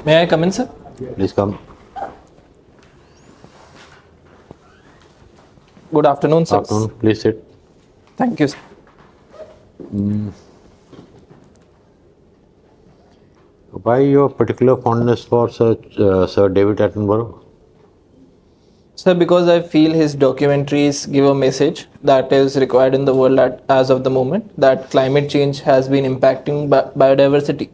May I come in, sir? Please come. Good afternoon, sir. Afternoon. Please sit. Thank you, sir. Why your particular fondness for Sir David Attenborough? Sir, because I feel his documentaries give a message that is required in the world as of the moment, that climate change has been impacting biodiversity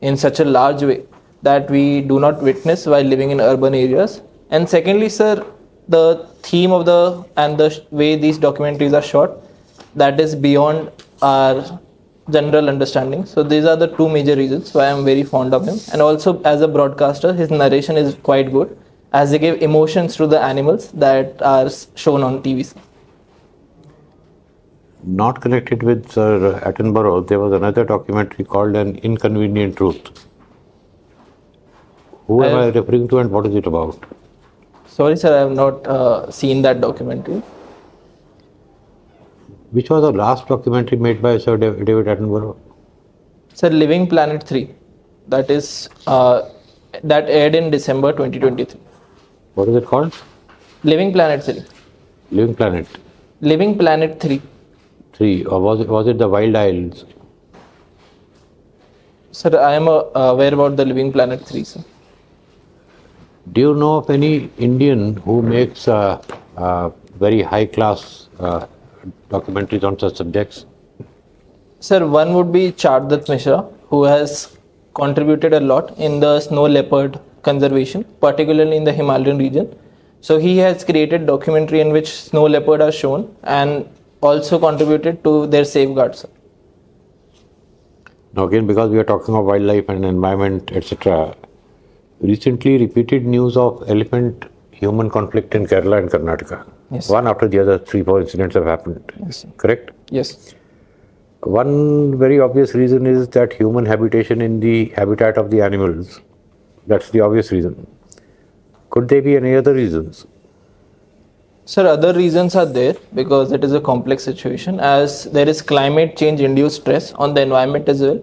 in such a large way that we do not witness while living in urban areas. And secondly, sir, the theme of the way these documentaries are shot, that is beyond our general understanding. So these are the two major reasons why I'm very fond of him. And also as a broadcaster, his narration is quite good, as they give emotions to the animals that are shown on TV. Not connected with Sir Attenborough, there was another documentary called An Inconvenient Truth. Who am I referring to and what is it about? Sorry, sir, I have not seen that documentary. Which was the last documentary made by Sir David Attenborough? Sir, Living Planet 3. That is that aired in December 2023. What is it called? Living Planet 3. Living Planet. Living Planet 3. 3. Or was it the Wild Isles? Sir, I am aware about the Living Planet 3, sir. Do you know of any Indian who makes very high class documentaries on such subjects? Sir, one would be Chardat Mishra, who has contributed a lot in the snow leopard conservation, particularly in the Himalayan region. So he has created documentary in which snow leopard are shown and also contributed to their safeguards. Now again, because we are talking of wildlife and environment, etc., recently repeated news of elephant-human conflict in Kerala and Karnataka. Yes. One after the other, 3-4 incidents have happened. Yes. Correct? Yes. One very obvious reason is that human habitation in the habitat of the animals. That's the obvious reason. Could there be any other reasons? Sir, other reasons are there because it is a complex situation, as there is climate change induced stress on the environment as well,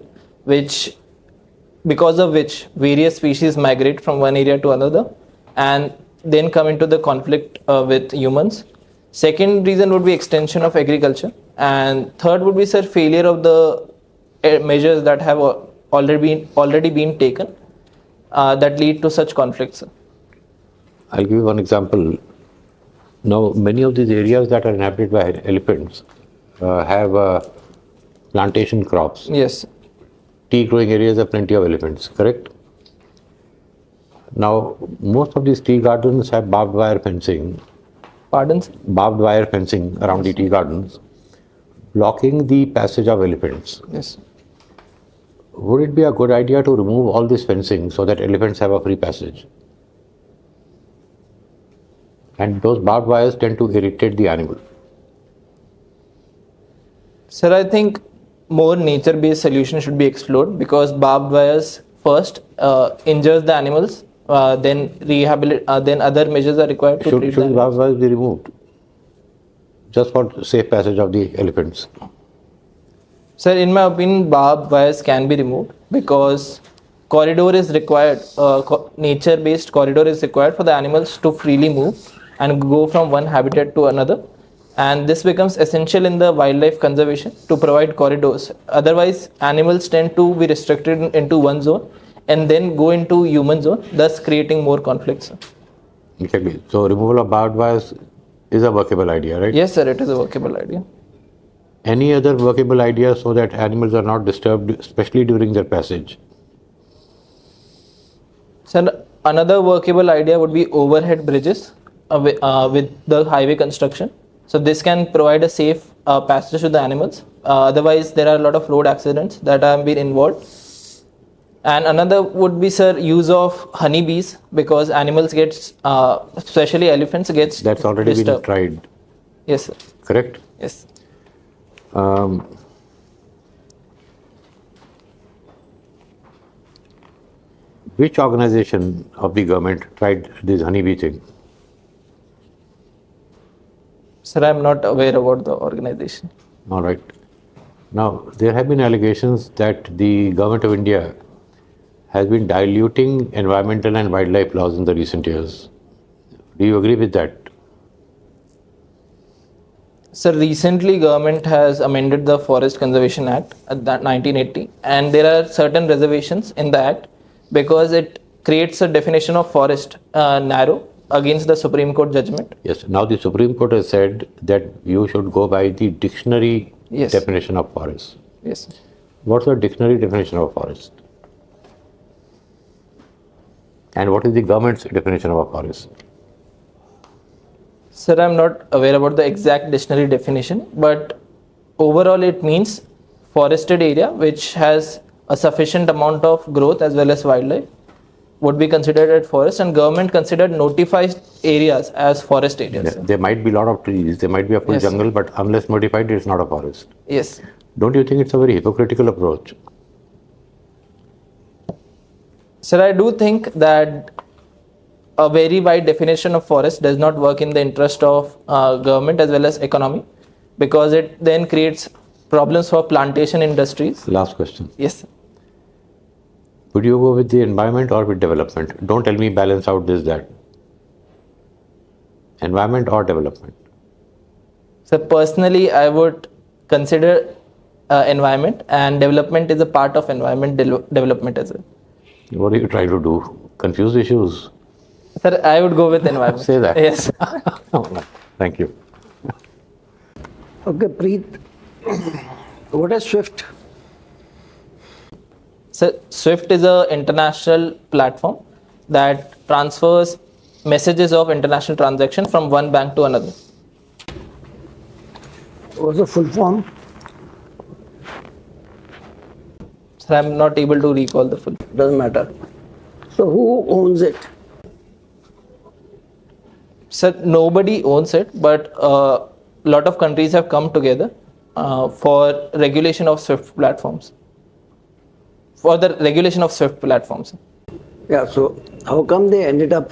because of which various species migrate from one area to another and then come into the conflict with humans. Second reason would be extension of agriculture, and third would be, sir, failure of the measures that have already been taken that lead to such conflicts. I'll give you one example. Now, many of these areas that are inhabited by elephants have plantation crops. Yes. Tea growing areas have plenty of elephants, correct? Now, most of these tea gardens have barbed wire fencing. Pardon, sir? Barbed wire fencing around the tea gardens, blocking the passage of elephants. Yes. Would it be a good idea to remove all this fencing so that elephants have a free passage? And those barbed wires tend to irritate the animal. Sir, I think more nature-based solutions should be explored, because barbed wires first injures the animals, then other measures are required to treat them. Should barbed wires be removed just for safe passage of the elephants? Sir, in my opinion, barbed wires can be removed because corridor is required. Nature-based corridor is required for the animals to freely move and go from one habitat to another. And this becomes essential in the wildlife conservation to provide corridors. Otherwise, animals tend to be restricted into one zone and then go into human zone, thus creating more conflicts. Exactly. So removal of barbed wires is a workable idea, right? Yes, sir, it is a workable idea. Any other workable idea so that animals are not disturbed, especially during their passage? Sir, another workable idea would be overhead bridges with the highway construction. So this can provide a safe passage to the animals. Otherwise, there are a lot of road accidents that have been involved. And another would be, sir, use of honeybees, because animals get, especially elephants, gets That's already disturbed. been tried. Yes, sir. Correct? Yes. Which organization of the government tried this honeybee thing? Sir, I am not aware about the organization. All right. Now, there have been allegations that the government of India has been diluting environmental and wildlife laws in the recent years. Do you agree with that? So recently government has amended the Forest Conservation Act at that 1980, and there are certain reservations in the act because it creates a definition of forest narrow against the Supreme Court judgment. Yes. Now the Supreme Court has said that you should go by the dictionary Yes. definition of forest. Yes. What's the dictionary definition of forest? And what is the government's definition of a forest? Sir, I'm not aware about the exact dictionary definition, but overall it means forested area which has a sufficient amount of growth as well as wildlife would be considered as forest, and government considered notified areas as forest areas. Yeah, there might be a lot of trees, there might be a full Yes. jungle, but unless notified, it's not a forest. Yes. Don't you think it's a very hypocritical approach? Sir, I do think that a very wide definition of forest does not work in the interest of government as well as economy, because it then creates problems for plantation industries. Last question. Yes. Would you go with the environment or with development? Don't tell me balance out this, that. Environment or development? So personally, I would consider environment, and development is a part of environment development as well. What are you trying to do? Confuse issues? Sir, I would go with environment. Say that. Yes. Thank you. Okay, Preet, what is SWIFT? So SWIFT is an international platform that transfers messages of international transaction from one bank to another. What's the full form? Sir, I'm not able to recall the full. Doesn't matter. So who owns it? Sir, nobody owns it, but a lot of countries have come together for regulation of SWIFT platforms. For the regulation of SWIFT platforms. Yeah, so how come they ended up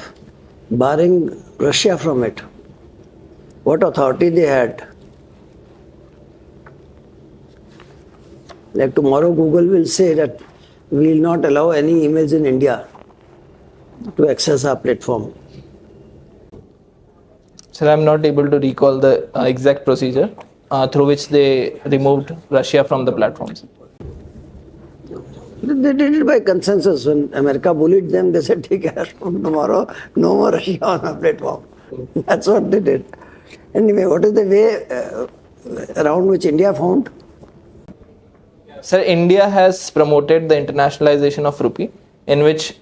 barring Russia from it? What authority they had? Like tomorrow Google will say that we will not allow any emails in India to access our platform. Sir, I'm not able to recall the exact procedure through which they removed Russia from the platforms. They did it by consensus. When America bullied them, they said, "Take care, from tomorrow, no more Russia on our platform." That's what they did. Anyway, what is the way around which India found? Sir, India has promoted the internationalization of rupee, in which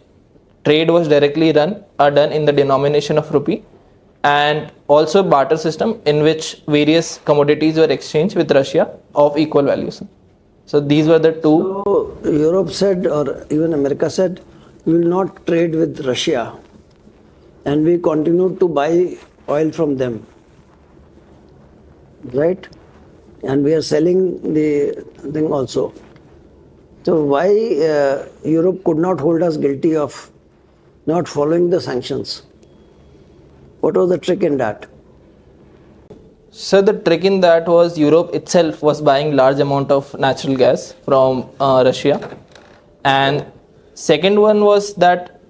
trade was directly done in the denomination of rupee, and also barter system in which various commodities were exchanged with Russia of equal values. So these were the two. So Europe said, or even America said, we will not trade with Russia, and we continue to buy oil from them, right? And we are selling the thing also. So why Europe could not hold us guilty of not following the sanctions? What was the trick in that? So the trick in that was Europe itself was buying large amount of natural gas from Russia, and second one was that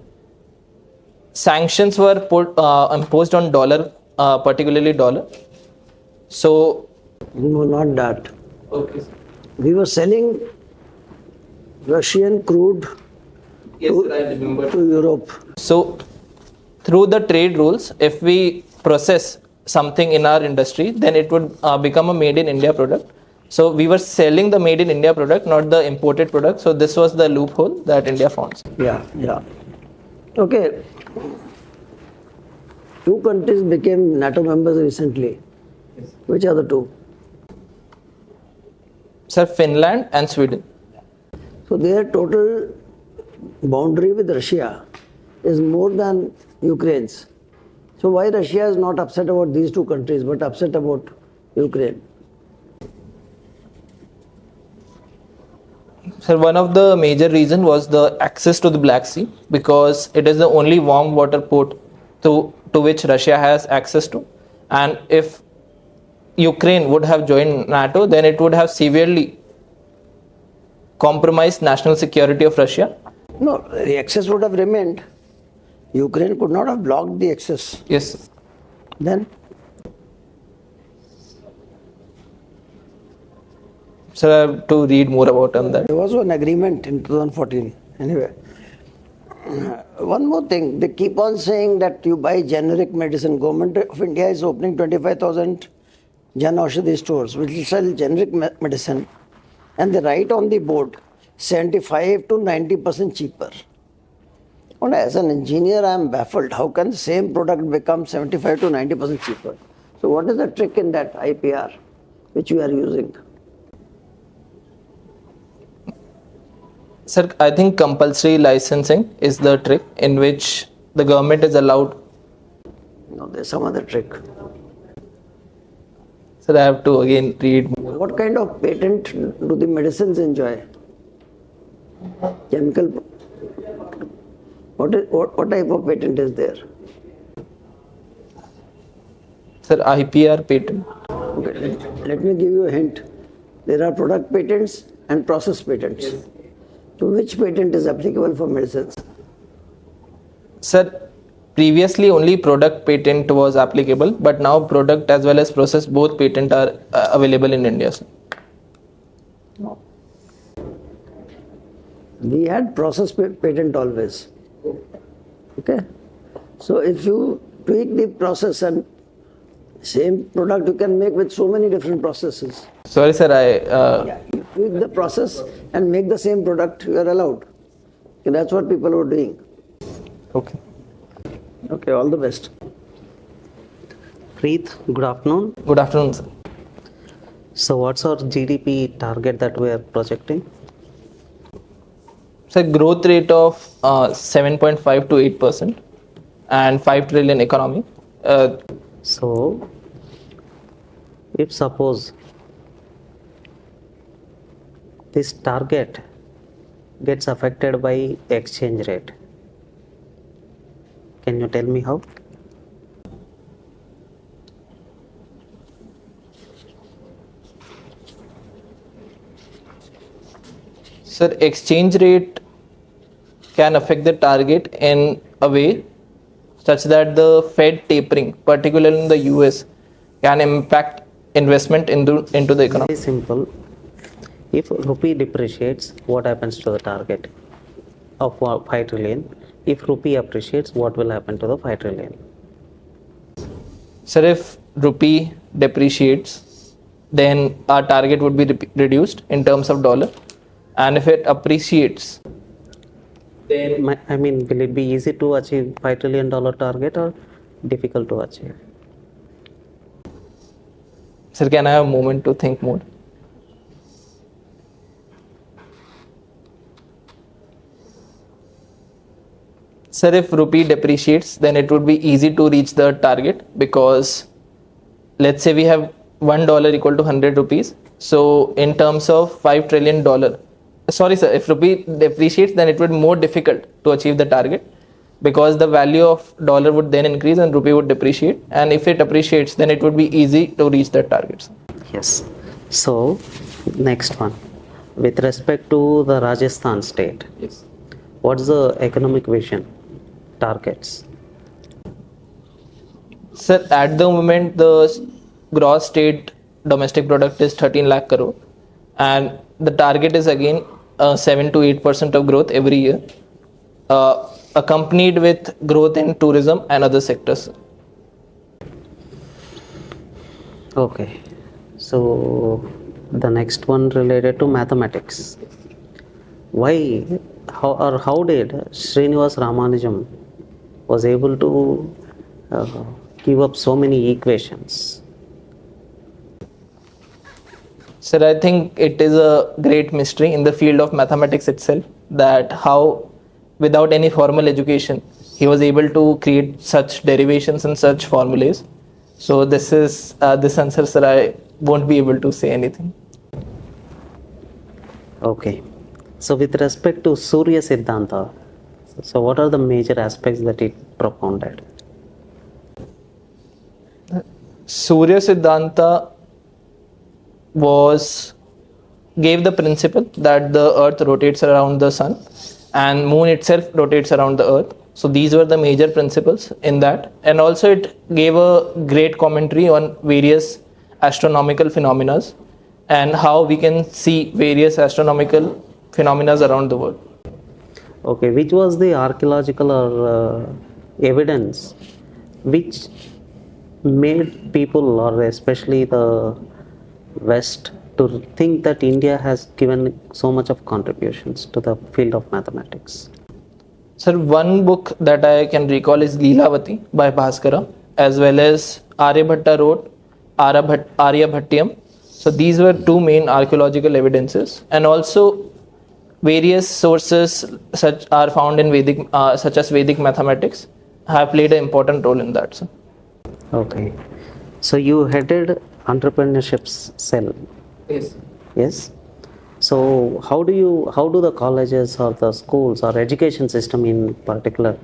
sanctions were imposed on dollar, particularly dollar. So No, not that. okay. We were selling Russian crude Yes, sir, I remember. to Europe. So through the trade rules, if we process something in our industry, then it would become a made in India product. So we were selling the made in India product, not the imported product. So this was the loophole that India found. Yeah. Okay. Two countries became NATO members recently. Which are the two? Sir, Finland and Sweden. So their total boundary with Russia is more than Ukraine's. So why Russia is not upset about these two countries but upset about Ukraine? Sir, one of the major reason was the access to the Black Sea, because it is the only warm water port to which Russia has access to. And if Ukraine would have joined NATO, then it would have severely compromised national security of Russia. No, the excess would have remained. Ukraine could not have blocked the excess. Yes, sir. Then, Sir, I have to read more about on that. there was an agreement in 2014. Anyway, one more thing. They keep on saying that you buy generic medicine. Government of India is opening 25,000 Jan Aushadhi stores, which will sell generic medicine. And they write on the board, 75 to 90% cheaper. And as an engineer, I am baffled. How can the same product become 75 to 90% cheaper? So what is the trick in that IPR which you are using? Sir, I think compulsory licensing is the trick in which the government is allowed. No, there's some other trick. Sir, I have to again read more. What kind of patent do the medicines enjoy? Chemical. What type of patent is there? Sir, IPR patent. Okay, let me give you a hint. There are product patents and process patents. So which patent is applicable for medicines? Sir, previously only product patent was applicable, but now product as well as process, both patent are available in India, sir. We had process patent always. Okay. So if you tweak the process and same product you can make with so many different processes. Sorry, sir, You tweak the process and make the same product, you are allowed. Okay, that's what people were doing. okay. Okay, all the best. Preet, good afternoon. Good afternoon, sir. So, what's our GDP target that we are projecting? So growth rate of 7.5 to 8% and 5 trillion economy. So, if suppose this target gets affected by exchange rate, can you tell me how? Sir, exchange rate can affect the target in a way such that the Fed tapering, particularly in the US, can impact investment into the economy. Very simple. If rupee depreciates, what happens to the target of 5 trillion? If rupee appreciates, what will happen to the 5 trillion? Sir, if rupee depreciates, then our target would be reduced in terms of dollar, and if it appreciates, then I mean, will it be easy to achieve $5 trillion target or difficult to achieve? sir, can I have a moment to think more? Sir, if rupee depreciates, then it would be easy to reach the target, because let's say we have $1 equal to 100 rupees. So in terms of $5 trillion, sorry sir, if rupee depreciates, then it would be more difficult to achieve the target, because the value of dollar would then increase and rupee would depreciate. And if it appreciates, then it would be easy to reach that target, sir. Yes. So, next one. With respect to the Rajasthan state, Yes. what's the economic vision targets? Sir, at the moment, the gross state domestic product is 13 lakh crore, and the target is again 7 to 8% of growth every year, accompanied with growth in tourism and other sectors. Okay. So, the next one related to mathematics. Why, how did Srinivas Ramanujam was able to give up so many equations? Sir, I think it is a great mystery in the field of mathematics itself, that how without any formal education he was able to create such derivations and such formulas. So this is this answer, sir, I won't be able to say anything. Okay. So, with respect to Surya Siddhanta, so what are the major aspects that it propounded? Surya Siddhanta gave the principle that the earth rotates around the sun, and moon itself rotates around the earth. So these were the major principles in that, and also it gave a great commentary on various astronomical phenomena and how we can see various astronomical phenomena around the world. Okay, which was the archaeological or evidence which made people, or especially the West, to think that India has given so much of contributions to the field of mathematics? Sir, one book that I can recall is Leelavati by Bhaskara, as well as Aryabhatta wrote Aryabhatyam. So these were two main archaeological evidences, and also various sources such are found in Vedic, such as Vedic mathematics, have played an important role in that. Sir. Okay, so you headed entrepreneurship cell. Yes. Yes. So how do the colleges or the schools or education system in particular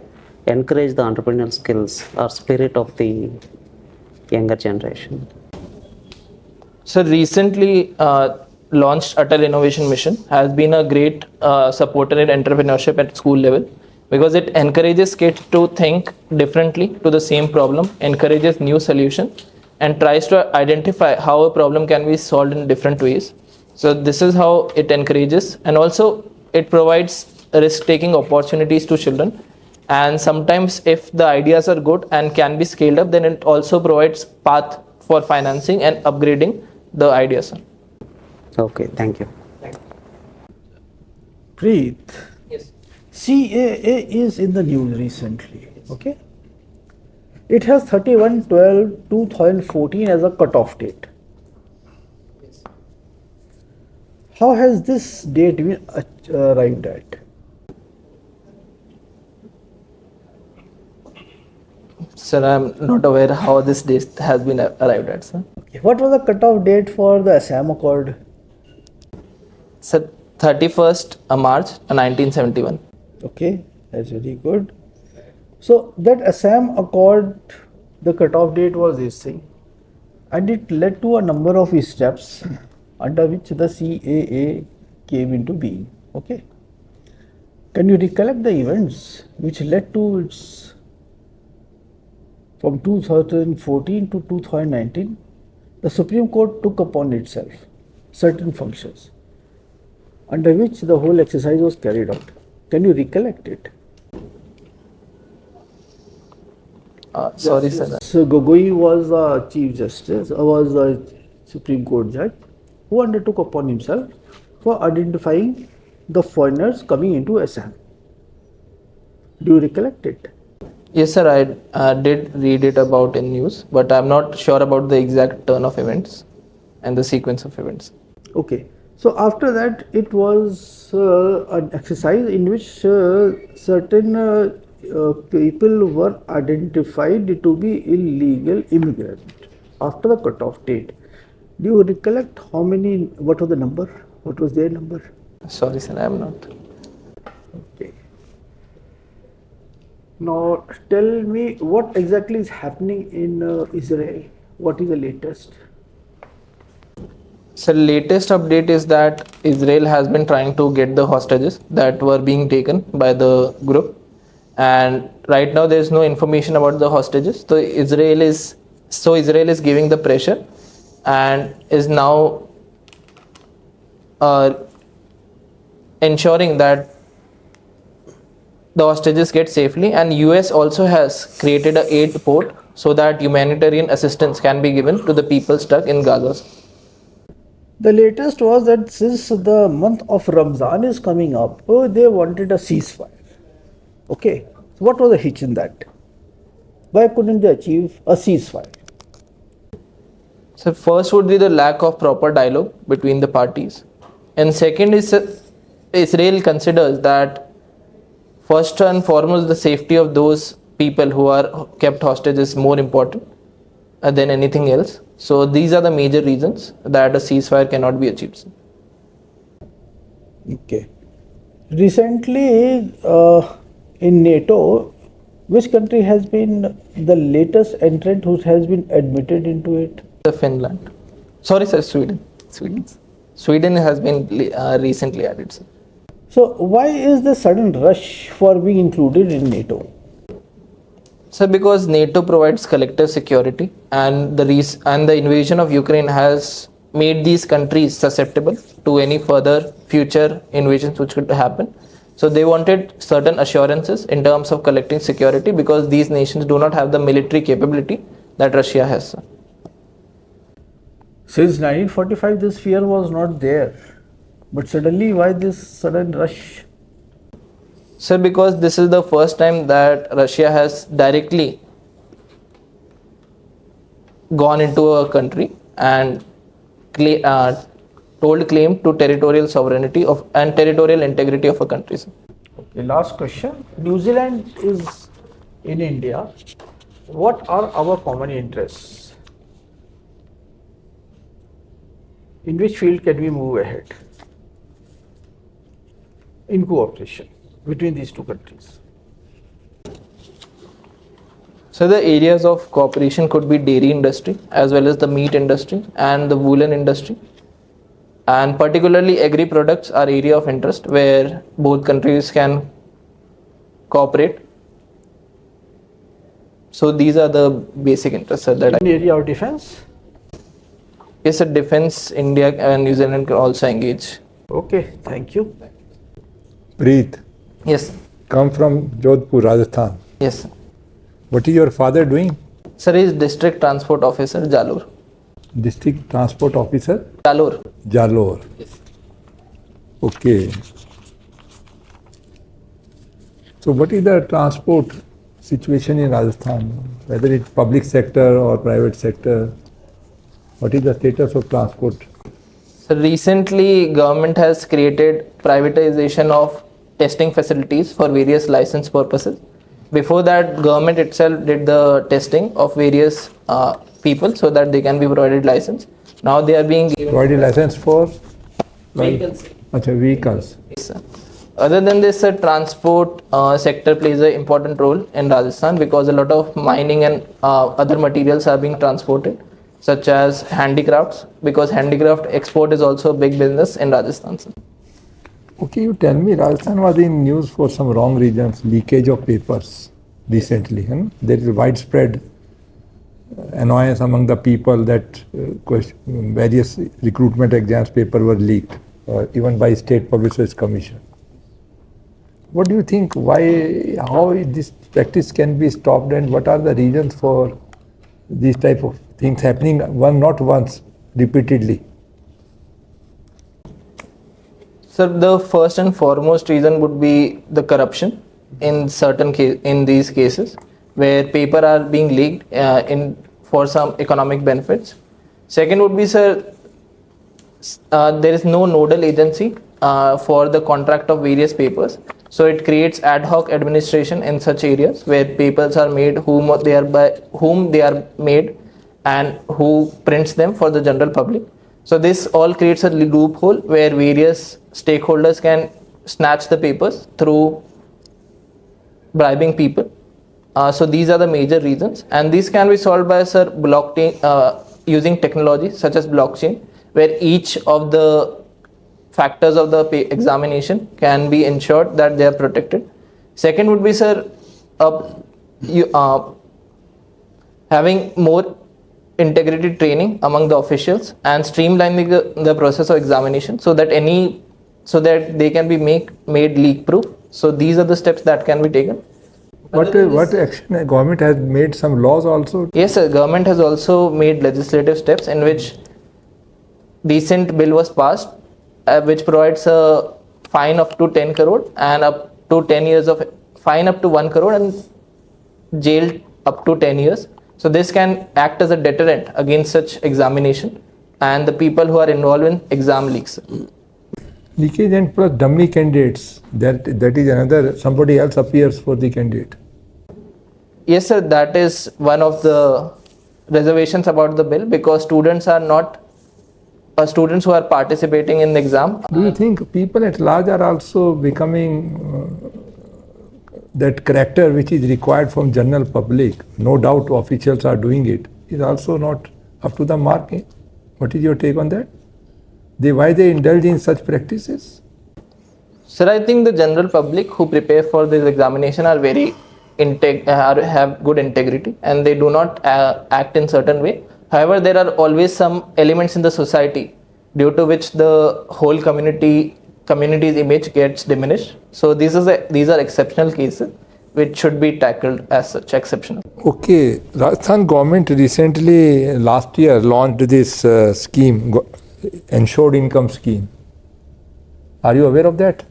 encourage the entrepreneurial skills or spirit of the younger generation? So recently launched Atal Innovation Mission has been a great supporter in entrepreneurship at school level, because it encourages kids to think differently to the same problem, encourages new solution, and tries to identify how a problem can be solved in different ways. So this is how it encourages, and also it provides risk-taking opportunities to children. And sometimes if the ideas are good and can be scaled up, then it also provides path for financing and upgrading the ideas. Okay, thank you. Preet, Yes. CAA is in the news recently. Okay, it has 31/12/2014 as a cutoff date. How has this date been arrived at? Sir, I'm not aware how this date has been arrived at, sir. Okay. What was the cutoff date for the Assam Accord? Sir, 31st March 1971. Okay, that's very good. So that Assam Accord, the cutoff date was this thing, and it led to a number of steps under which the CAA came into being. Okay, can you recollect the events which led to its from 2014 to 2019? The Supreme Court took upon itself certain functions under which the whole exercise was carried out. Can you recollect it? Sorry, sir. So Gogoi was the Chief Justice, was the Supreme Court judge, who undertook upon himself for identifying the foreigners coming into Assam. Do you recollect it? Yes, sir. I did read it about in news, but I'm not sure about the exact turn of events and the sequence of events. Okay. So after that, it was an exercise in which certain people were identified to be illegal immigrants after the cutoff date. Do you recollect how many? What was the number? What was their number? Sorry, sir. I'm not. Okay. Now tell me what exactly is happening in Israel. What is the latest? So latest update is that Israel has been trying to get the hostages that were being taken by the group, and right now there is no information about the hostages. So Israel is giving the pressure and is now ensuring that the hostages get safely, and US also has created a aid port so that humanitarian assistance can be given to the people stuck in Gaza. The latest was that since the month of Ramzan is coming up, they wanted a ceasefire. Okay, so what was the hitch in that? Why couldn't they achieve a ceasefire? So first would be the lack of proper dialogue between the parties, and second is Israel considers that first and foremost the safety of those people who are kept hostage is more important than anything else. So these are the major reasons that a ceasefire cannot be achieved. Okay. Recently, in NATO, which country has been the latest entrant who has been admitted into it? The Finland. Sorry, sir, Sweden. Sweden has been recently added, sir. So why is the sudden rush for being included in NATO? So because NATO provides collective security, and the invasion of Ukraine has made these countries susceptible to any further future invasions which could happen. So they wanted certain assurances in terms of collecting security, because these nations do not have the military capability that Russia has. Since 1945 this fear was not there, but suddenly why this sudden rush? Sir, because this is the first time that Russia has directly gone into a country and told claim to territorial sovereignty of and territorial integrity of a country. Sir. Okay, last question. New Zealand is in India. What are our common interests? In which field can we move ahead in cooperation between these two countries? So the areas of cooperation could be dairy industry as well as the meat industry and the woolen industry. And particularly agri products are area of interest where both countries can cooperate. So these are the basic interests that In area of defense? Yes, at defense, India and New Zealand can also engage. Okay, thank you. Preet, Yes, come from Jodhpur, Rajasthan. yes. What is your father doing? Sir, he is district transport officer, Jalore. District Transport Officer, Jalore. Jalore. Yes. Okay. So what is the transport situation in Rajasthan? Whether it's public sector or private sector? What is the status of transport? So recently, government has created privatization of testing facilities for various license purposes. Before that, government itself did the testing of various people so that they can be provided license. Now they are being given Provided license for vehicles. vehicles. Yes, sir. Other than this, transport sector plays an important role in Rajasthan because a lot of mining and other materials are being transported, such as handicrafts, because handicraft export is also a big business in Rajasthan. Sir. Okay, you tell me, Rajasthan was in news for some wrong reasons, leakage of papers recently. There is widespread annoyance among the people that various recruitment exams paper were leaked, even by State Publishers Commission. What do you think? Why, how this practice can be stopped, and what are the reasons for these type of things happening? Not once, repeatedly. So the first and foremost reason would be the corruption in in these cases where paper are being leaked for some economic benefits. Second would be, sir, there is no nodal agency for the contract of various papers. So it creates ad hoc administration in such areas where papers are made, whom they are made, and who prints them for the general public. So this all creates a loophole where various stakeholders can snatch the papers through bribing people. So these are the major reasons, and these can be solved by, sir, blockchain, using technology such as blockchain, where each of the factors of the examination can be ensured that they are protected. Second would be, sir, having more integrated training among the officials and streamlining the process of examination so that they can be made leak proof. So these are the steps that can be taken. What action? Government has made some laws also? Yes, sir. Government has also made legislative steps in which recent bill was passed, which provides a fine up to 10 crore and up to 10 years of fine up to 1 crore and jail up to 10 years. So this can act as a deterrent against such examination and the people who are involved in exam leaks. Leakage and plus dummy candidates. That is another. Somebody else appears for the candidate. Yes, sir. That is one of the reservations about the bill, because students who are participating in the exam. Do you think people at large are also becoming that character which is required from general public? No doubt officials are doing it. Is also not up to the mark. What is your take on that? Why they indulge in such practices? Sir, I think the general public who prepare for this examination are very have good integrity, and they do not act in certain way. However, there are always some elements in the society due to which the whole community's image gets diminished. So these are exceptional cases which should be tackled as such exceptional. Okay, Rajasthan government recently last year launched this scheme, ensured income scheme. Are you aware of that?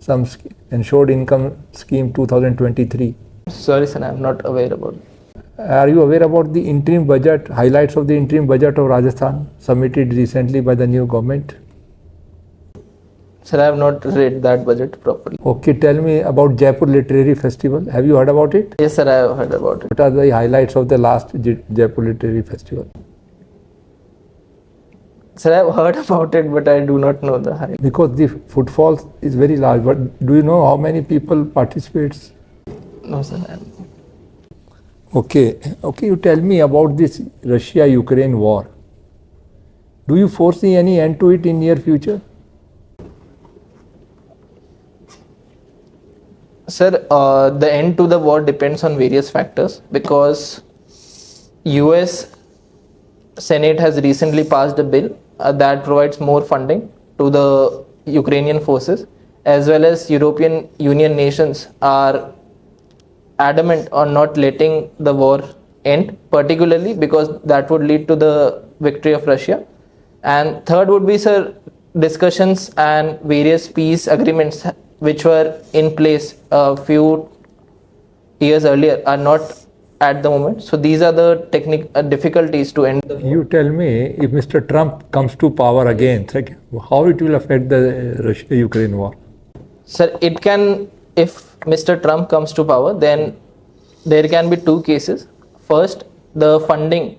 Some ensured income scheme 2023. Sorry, sir, I am not aware about it. Are you aware about the interim budget, highlights of the interim budget of Rajasthan submitted recently by the new government? Sir, I have not read that budget properly. Okay, tell me about Jaipur Literary Festival. Have you heard about it? Yes, sir, I have heard about it. What are the highlights of the last Jaipur Literary Festival? Sir, I have heard about it, but I do not know the highlight. Because the footfall is very large, but do you know how many people participates? No, sir, I am. Okay, you tell me about this Russia-Ukraine war. Do you foresee any end to it in near future? Sir, the end to the war depends on various factors, because US Senate has recently passed a bill that provides more funding to the Ukrainian forces, as well as European Union nations are adamant on not letting the war end, particularly because that would lead to the victory of Russia. And third would be, sir, discussions and various peace agreements which were in place a few years earlier are not at the moment. So these are the difficulties to end the war. You tell me, if Mr. Trump comes to power again, how it will affect the Russia-Ukraine war? Sir, it can, if Mr. Trump comes to power, then there can be two cases. First, the funding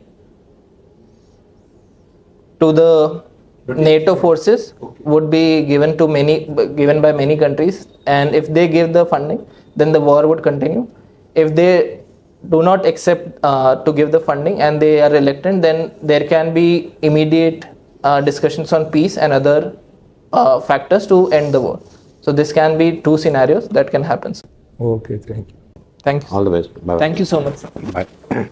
to the NATO forces would be given by many countries, and if they give the funding, then the war would continue. If they do not accept to give the funding and they are reluctant, then there can be immediate discussions on peace and other factors to end the war. So this can be two scenarios that can happen. Okay, thank you. Thank you. All the best. Bye. Thank you so much, sir. Bye.